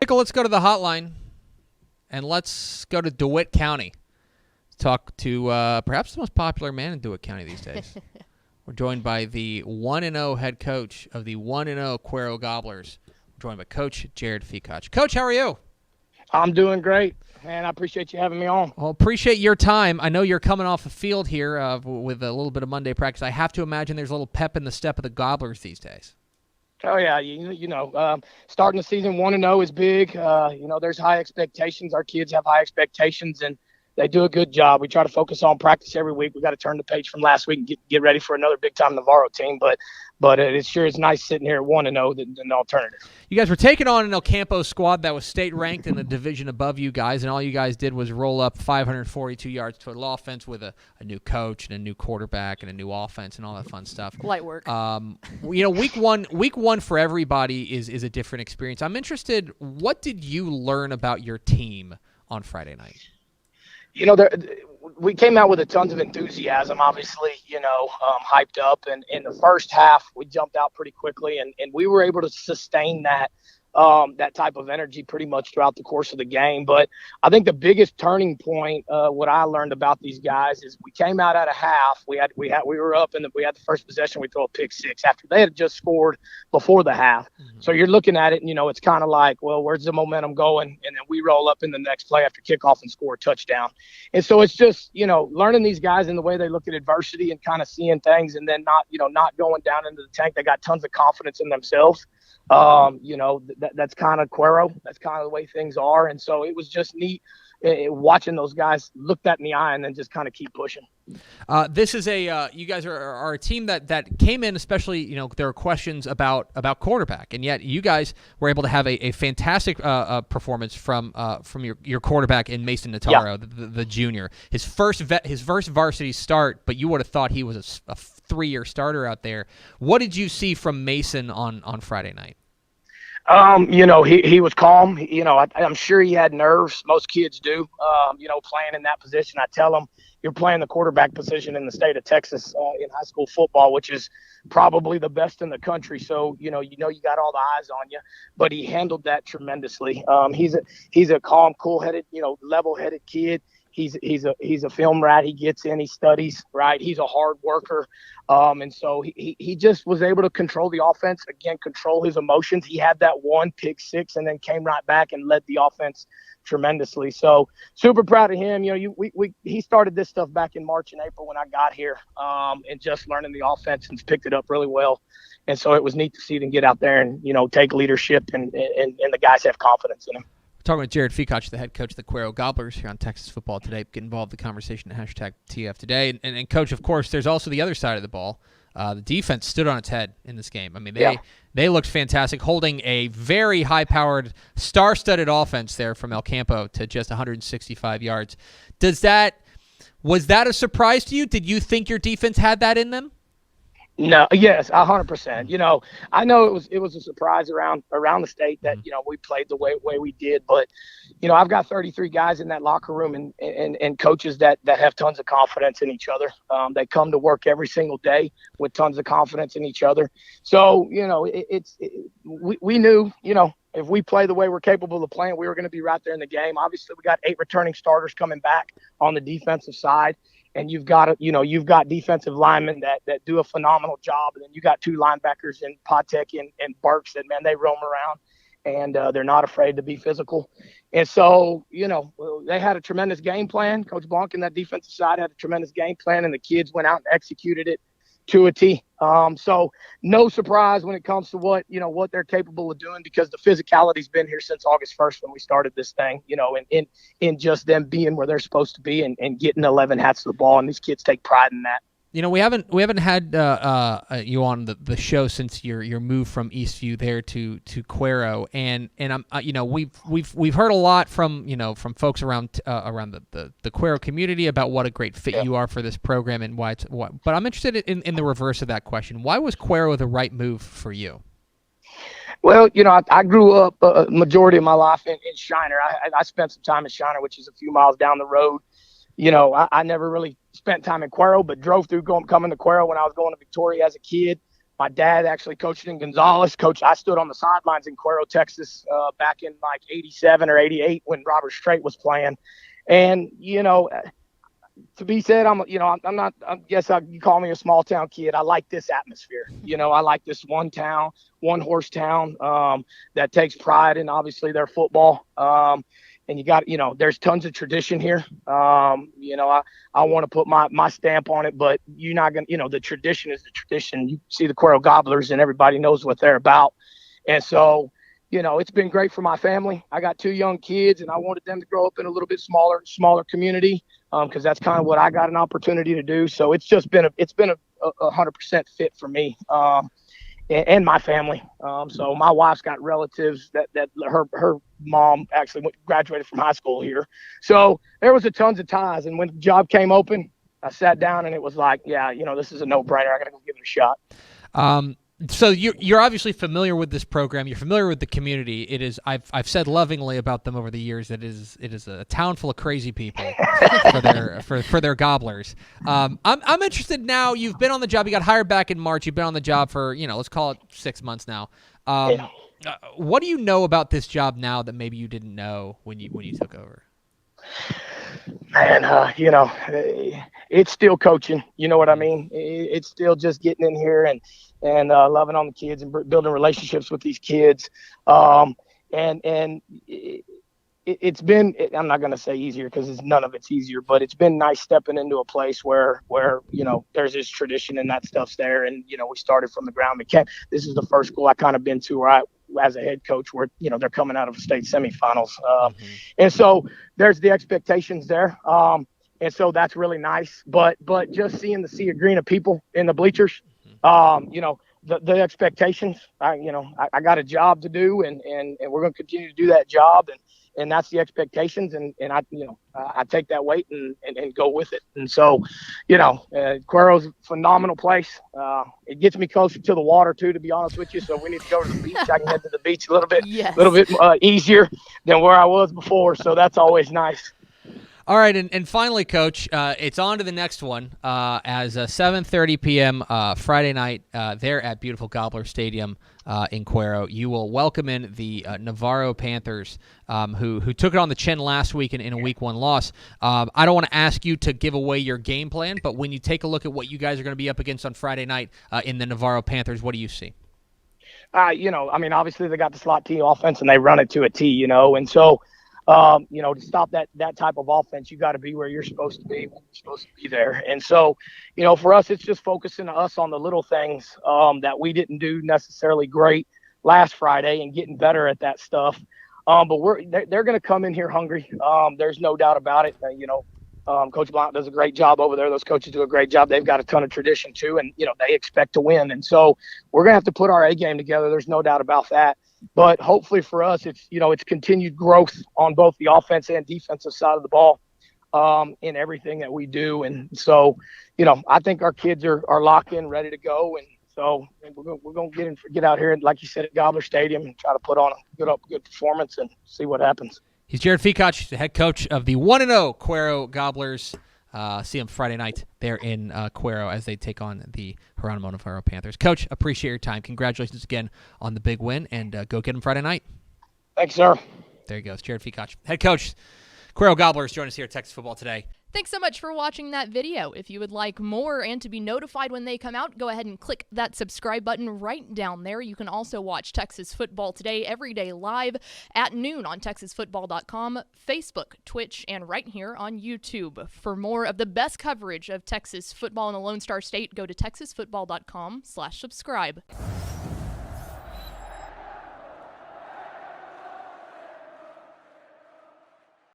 Michael, let's go to the hotline, and let's go to DeWitt County. Talk to perhaps the most popular man in DeWitt County these days. We're joined by the 1-0 head coach of the 1-0 Cuero Gobblers. We're joined by Coach Jerod Fikac. Coach, how are you? I'm doing great, man. I appreciate you having me on. Well, appreciate your time. I know you're coming off the field here with a little bit of Monday practice. I have to imagine there's a little pep in the step of the Gobblers these days. Oh, yeah. Starting the season 1-0 is big. There's high expectations. Our kids have high expectations, and they do a good job. We try to focus on practice every week. We got to turn the page from last week and get ready for another big-time Navarro team. But it sure is nice sitting here at 1-0 than the alternative. You guys were taking on an El Campo squad that was state-ranked in the division above you guys, and all you guys did was roll up 542 yards total offense with a new coach and a new quarterback and a new offense and all that fun stuff. Light work. Week one for everybody is a different experience. I'm interested, what did you learn about your team on Friday night? We came out with a tons of enthusiasm, obviously, hyped up. And in the first half, we jumped out pretty quickly, and we were able to sustain that type of energy pretty much throughout the course of the game. But I think the biggest turning point, what I learned about these guys is we came out at a half. We were up and we had the first possession. We throw a pick six after they had just scored before the half. Mm-hmm. So you're looking at it, and it's kind of like, well, where's the momentum going? And then we roll up in the next play after kickoff and score a touchdown. And so it's just, learning these guys in the way they look at adversity and kind of seeing things, and then not going down into the tank. They got tons of confidence in themselves. That's kind of Cuero. That's kind of the way things are. And so it was just neat watching those guys look that in the eye and then just kind of keep pushing. This is you guys are a team that came in, especially, there are questions about quarterback, and yet you guys were able to have a fantastic performance from your quarterback in Mason Nataro, the junior. His first varsity start, but you would have thought he was a 3-year starter out there. What did you see from Mason on Friday night? He was calm. I'm sure he had nerves. Most kids do, playing in that position. I tell them, you're playing the quarterback position in the state of Texas in high school football, which is probably the best in the country. So, you got all the eyes on you, but he handled that tremendously. He's a calm, cool-headed, level-headed kid. He's a film rat. He gets in, he studies, right? He's a hard worker. And so he just was able to control the offense, again, control his emotions. He had that one pick six and then came right back and led the offense tremendously. So super proud of him. He started this stuff back in March and April when I got here, and just learning the offense, and picked it up really well. And so it was neat to see them get out there and, take leadership, and the guys have confidence in him. Talking with Jerod Fikac, the head coach of the Cuero Gobblers here on Texas Football Today. Get involved in the conversation at #TF Today. And Coach, of course, there's also the other side of the ball. The defense stood on its head in this game. I mean, they looked fantastic, holding a very high-powered, star-studded offense there from El Campo to just 165 yards. Was that a surprise to you? Did you think your defense had that in them? No, yes, 100%. I know it was a surprise around the state that, we played the way we did, but, I've got 33 guys in that locker room and coaches that have tons of confidence in each other. They come to work every single day with tons of confidence in each other. So, we knew, if we play the way we're capable of playing, we were going to be right there in the game. Obviously, we got 8 returning starters coming back on the defensive side. And you've got defensive linemen that do a phenomenal job. And then you got 2 linebackers in Patek and Burks that, man, they roam around, and they're not afraid to be physical. And so, they had a tremendous game plan. Coach Blanc and that defensive side had a tremendous game plan, and the kids went out and executed it to a T. So no surprise when it comes to what they're capable of doing, because the physicality's been here since August 1st when we started this thing, and in just them being where they're supposed to be and getting 11 hats to the ball. And these kids take pride in that. We haven't had you on the show since your move from Eastview there to Cuero, and I'm we've heard a lot from folks around the Cuero community about what a great fit you are for this program and why it's what. But I'm interested in the reverse of that question. Why was Cuero the right move for you? Well, I grew up a majority of my life in Shiner. I spent some time in Shiner, which is a few miles down the road. I never really spent time in Cuero, but drove through coming to Cuero when I was going to Victoria as a kid. My dad actually coached in Gonzales. I stood on the sidelines in Cuero, Texas, back in like '87 or '88 when Robert Strait was playing. And to be said, I'm not. I guess you call me a small town kid. I like this atmosphere. I like this one town, one horse town that takes pride in obviously their football. And you got, there's tons of tradition here. I want to put my stamp on it, but you're not going to, the tradition is the tradition. You see the Cuero Gobblers and everybody knows what they're about. And so, it's been great for my family. I got 2 young kids and I wanted them to grow up in a little bit smaller community because that's kind of what I got an opportunity to do. So it's been a 100% fit for me. And my family. So my wife's got relatives that her mom actually graduated from high school here. So there was a tons of ties. And when the job came open, I sat down and it was like, yeah, this is a no-brainer. I got to go give it a shot. So you're obviously familiar with this program. You're familiar with the community. It is. I've said lovingly about them over the years that it is a town full of crazy people for their gobblers. I'm interested now. You've been on the job. You got hired back in March. You've been on the job for let's call it 6 months now. What do you know about this job now that maybe you didn't know when you took over? Man, it's still coaching. You know what I mean? It's still just getting in here and loving on the kids and building relationships with these kids. It's been, I'm not going to say easier because none of it's easier, but it's been nice stepping into a place where there's this tradition and that stuff's there. And, we started from the ground. This is the first school I kind of been to where as a head coach where, they're coming out of state semifinals. And so there's the expectations there. And so that's really nice. But just seeing the sea of green of people in the bleachers, the expectations, I got a job to do and we're going to continue to do that job. And that's the expectations. And I take that weight and go with it. And so, Cuero's a phenomenal place. It gets me closer to the water too, to be honest with you. So if we need to go to the beach, I can head to the beach a little bit easier than where I was before. So that's always nice. All right, and finally, Coach, it's on to the next one as 7:30 p.m. Friday night there at beautiful Gobbler Stadium in Cuero. You will welcome in the Navarro Panthers, who took it on the chin last week in a Week 1 loss. I don't want to ask you to give away your game plan, but when you take a look at what you guys are going to be up against on Friday night in the Navarro Panthers, what do you see? Obviously they got the slot T offense and they run it to a T, and so – to stop that type of offense, you got to be where you're supposed to be when you're supposed to be there. And so, for us, it's just focusing us on the little things that we didn't do necessarily great last Friday and getting better at that stuff. But they're going to come in here hungry. There's no doubt about it. Coach Blount does a great job over there. Those coaches do a great job. They've got a ton of tradition too, and they expect to win. And so we're gonna have to put our A game together. There's no doubt about that. But hopefully for us, it's continued growth on both the offense and defensive side of the ball in everything that we do. And so, I think our kids are locked in, ready to go. And so we're gonna get out here and, like you said, at Gobbler Stadium and try to put on a good performance and see what happens. He's Jerod Fikac, the head coach of the 1-0 Cuero Gobblers. See him Friday night there in Cuero as they take on the Geronimo Navarro Panthers. Coach, appreciate your time. Congratulations again on the big win, and go get him Friday night. Thanks, sir. There you go. It's Jerod Fikac, head coach, Cuero Gobblers, join us here at Texas Football Today. Thanks so much for watching that video. If you would like more and to be notified when they come out, go ahead and click that subscribe button right down there. You can also watch Texas Football Today every day live at noon on TexasFootball.com, Facebook, Twitch, and right here on YouTube. For more of the best coverage of Texas football in the Lone Star State, go to TexasFootball.com/subscribe.